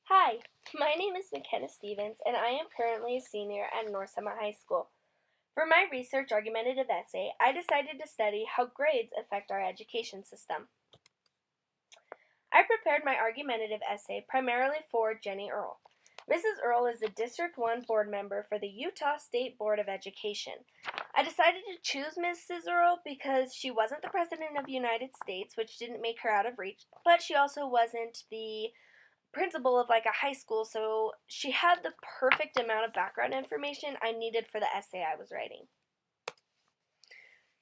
Hi, my name is McKenna Stevens, and I am currently a senior at North Summit High School. For my research argumentative essay, I decided to study how grades affect our education system. I prepared my argumentative essay primarily for Jenny Earle. Mrs. Earle is the District 1 board member for the Utah State Board of Education. I decided to choose Mrs. Earle because she wasn't the President of the United States, which didn't make her out of reach, but she also wasn't the principal of a high school, so she had the perfect amount of background information I needed for the essay I was writing.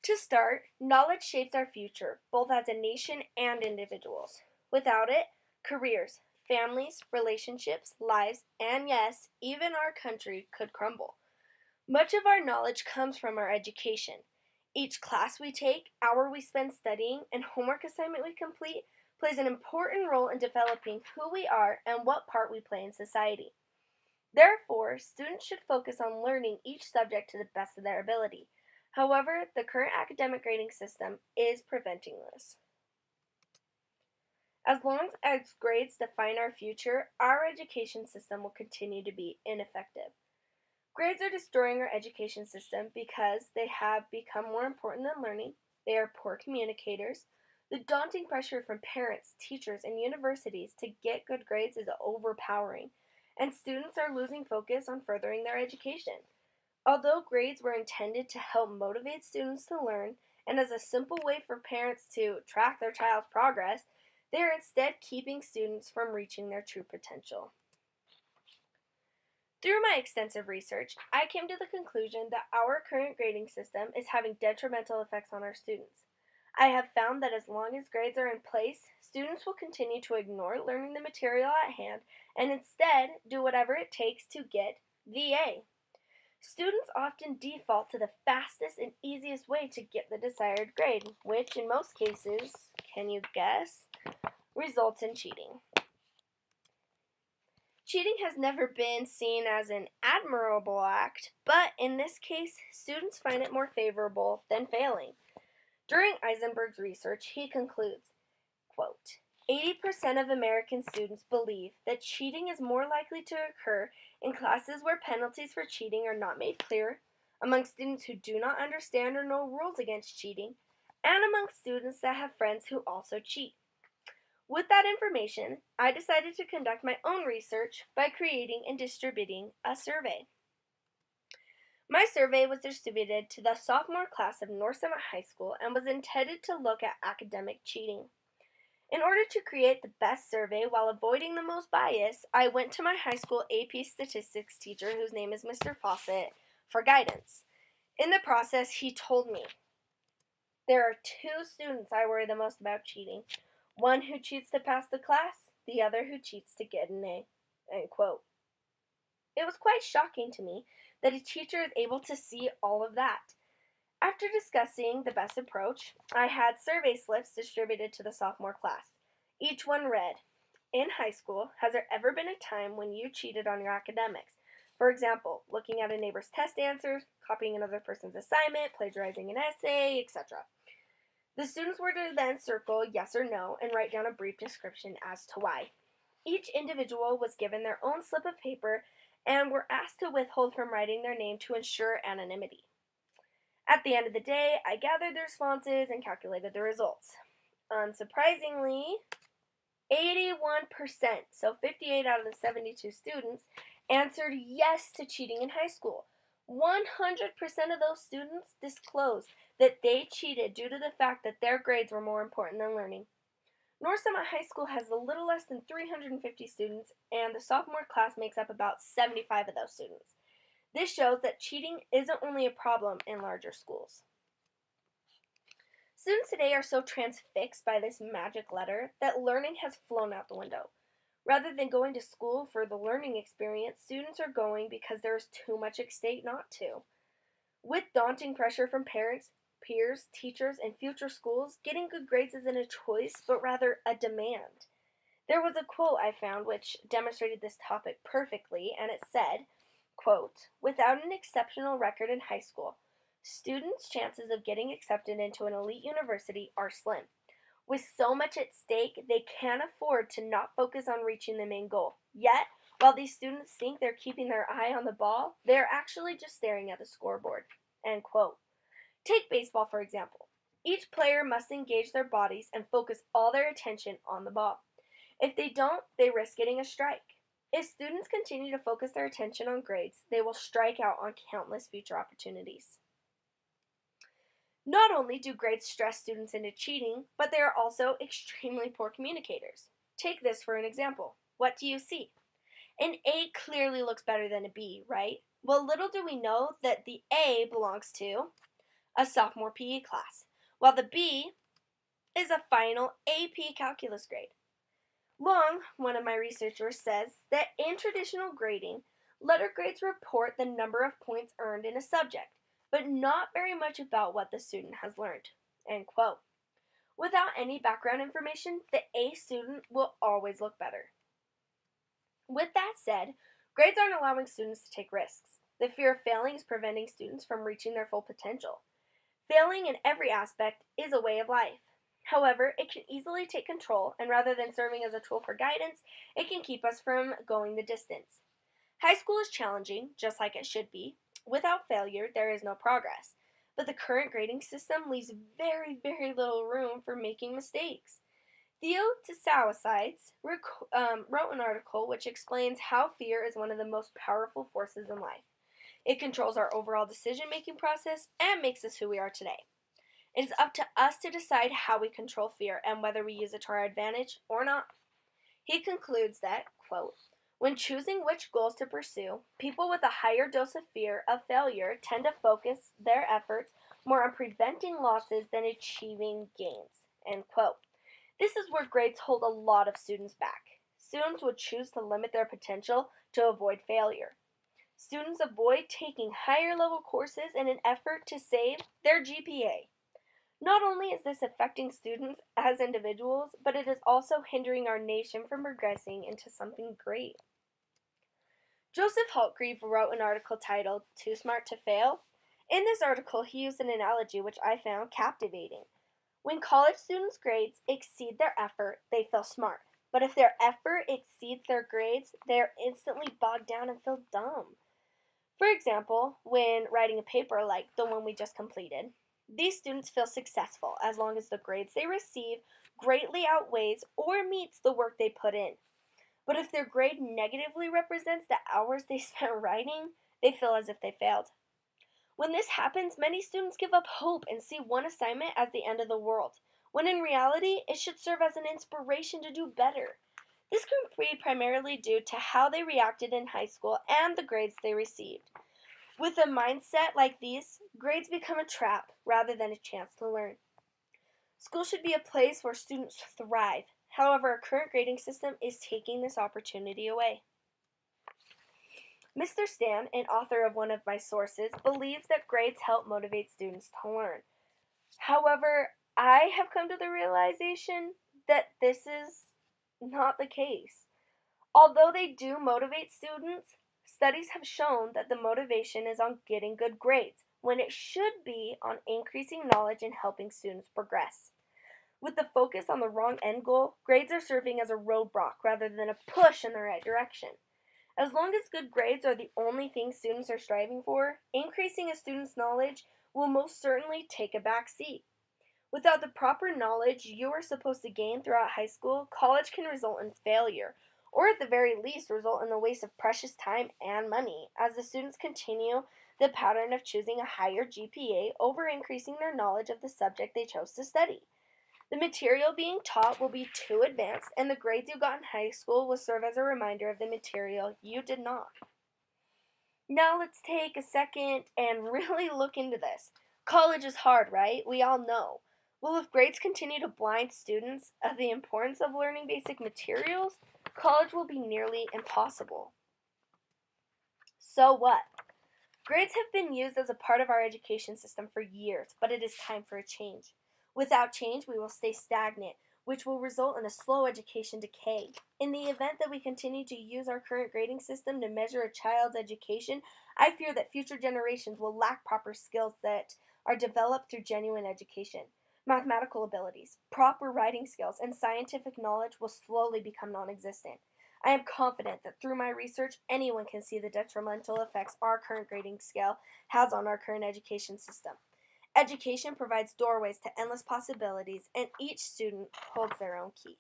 To start, knowledge shapes our future, both as a nation and individuals. Without it, careers, families, relationships, lives, and yes, even our country could crumble. Much of our knowledge comes from our education. Each class we take, hour we spend studying, and homework assignment we complete plays an important role in developing who we are and what part we play in society. Therefore, students should focus on learning each subject to the best of their ability. However, the current academic grading system is preventing this. As long as grades define our future, our education system will continue to be ineffective. Grades are destroying our education system because they have become more important than learning, they are poor communicators, the daunting pressure from parents, teachers, and universities to get good grades is overpowering, and students are losing focus on furthering their education. Although grades were intended to help motivate students to learn, and as a simple way for parents to track their child's progress, they are instead keeping students from reaching their true potential. Through my extensive research, I came to the conclusion that our current grading system is having detrimental effects on our students. I have found that as long as grades are in place, students will continue to ignore learning the material at hand and instead do whatever it takes to get the A. Students often default to the fastest and easiest way to get the desired grade, which in most cases, can you guess, results in cheating. Cheating has never been seen as an admirable act, but in this case, students find it more favorable than failing. During Eisenberg's research, he concludes, quote, 80% of American students believe that cheating is more likely to occur in classes where penalties for cheating are not made clear, among students who do not understand or know rules against cheating, and among students that have friends who also cheat. With that information, I decided to conduct my own research by creating and distributing a survey. My survey was distributed to the sophomore class of North Summit High School and was intended to look at academic cheating. In order to create the best survey while avoiding the most bias, I went to my high school AP statistics teacher, whose name is Mr. Fawcett, for guidance. In the process, he told me, there are two students I worry the most about cheating. One who cheats to pass the class, the other who cheats to get an A. End quote. It was quite shocking to me that a teacher is able to see all of that. After discussing the best approach, I had survey slips distributed to the sophomore class. Each one read, in high school, has there ever been a time when you cheated on your academics? For example, looking at a neighbor's test answers, copying another person's assignment, plagiarizing an essay, etc. The students were to then circle yes or no and write down a brief description as to why. Each individual was given their own slip of paper and were asked to withhold from writing their name to ensure anonymity. At the end of the day, I gathered the responses and calculated the results. Unsurprisingly, 81%, so 58 out of the 72 students, answered yes to cheating in high school. 100% of those students disclosed that they cheated due to the fact that their grades were more important than learning. North Summit High School has a little less than 350 students, and the sophomore class makes up about 75 of those students. This shows that cheating isn't only a problem in larger schools. Students today are so transfixed by this magic letter that learning has flown out the window. Rather than going to school for the learning experience, students are going because there is too much at stake not to. With daunting pressure from parents, peers, teachers, and future schools, getting good grades isn't a choice, but rather a demand. There was a quote I found which demonstrated this topic perfectly, and it said, quote, without an exceptional record in high school, students' chances of getting accepted into an elite university are slim. With so much at stake, they can't afford to not focus on reaching the main goal. Yet, while these students think they're keeping their eye on the ball, they're actually just staring at the scoreboard. End quote. Take baseball, for example. Each player must engage their bodies and focus all their attention on the ball. If they don't, they risk getting a strike. If students continue to focus their attention on grades, they will strike out on countless future opportunities. Not only do grades stress students into cheating, but they are also extremely poor communicators. Take this for an example. What do you see? An A clearly looks better than a B, right? Well, little do we know that the A belongs to a sophomore PE class, while the B is a final AP calculus grade. Long, one of my researchers, says that in traditional grading, letter grades report the number of points earned in a subject, but not very much about what the student has learned. End quote. Without any background information, the A student will always look better. With that said, grades aren't allowing students to take risks. The fear of failing is preventing students from reaching their full potential. Failing in every aspect is a way of life. However, it can easily take control, and rather than serving as a tool for guidance, it can keep us from going the distance. High school is challenging, just like it should be. Without failure, there is no progress. But the current grading system leaves very, very little room for making mistakes. Theo Tesaucides wrote an article which explains how fear is one of the most powerful forces in life. It controls our overall decision-making process and makes us who we are today. It is up to us to decide how we control fear and whether we use it to our advantage or not. He concludes that, quote, when choosing which goals to pursue, people with a higher dose of fear of failure tend to focus their efforts more on preventing losses than achieving gains, end quote. This is where grades hold a lot of students back. Students would choose to limit their potential to avoid failure. Students avoid taking higher level courses in an effort to save their GPA. Not only is this affecting students as individuals, but it is also hindering our nation from progressing into something great. Joseph Haltgreave wrote an article titled Too Smart to Fail. In this article, he used an analogy which I found captivating. When college students' grades exceed their effort, they feel smart. But if their effort exceeds their grades, they are instantly bogged down and feel dumb. For example, when writing a paper like the one we just completed, these students feel successful as long as the grades they receive greatly outweighs or meets the work they put in. But if their grade negatively represents the hours they spent writing, they feel as if they failed. When this happens, many students give up hope and see one assignment as the end of the world, when in reality, it should serve as an inspiration to do better. This can be primarily due to how they reacted in high school and the grades they received. With a mindset like these, grades become a trap rather than a chance to learn. School should be a place where students thrive. However, our current grading system is taking this opportunity away. Mr. Stan, an author of one of my sources, believes that grades help motivate students to learn. However, I have come to the realization that this is not the case. Although they do motivate students, studies have shown that the motivation is on getting good grades, when it should be on increasing knowledge and helping students progress. With the focus on the wrong end goal, grades are serving as a roadblock rather than a push in the right direction. As long as good grades are the only thing students are striving for, increasing a student's knowledge will most certainly take a back seat. Without the proper knowledge you are supposed to gain throughout high school, college can result in failure, or at the very least result in the waste of precious time and money, as the students continue the pattern of choosing a higher GPA over increasing their knowledge of the subject they chose to study. The material being taught will be too advanced, and the grades you got in high school will serve as a reminder of the material you did not. Now let's take a second and really look into this. College is hard, right? We all know. Well, if grades continue to blind students of the importance of learning basic materials, college will be nearly impossible. So what? Grades have been used as a part of our education system for years, but it is time for a change. Without change, we will stay stagnant, which will result in a slow education decay. In the event that we continue to use our current grading system to measure a child's education, I fear that future generations will lack proper skills that are developed through genuine education. Mathematical abilities, proper writing skills, and scientific knowledge will slowly become non existent. I am confident that through my research, anyone can see the detrimental effects our current grading scale has on our current education system. Education provides doorways to endless possibilities, and each student holds their own key.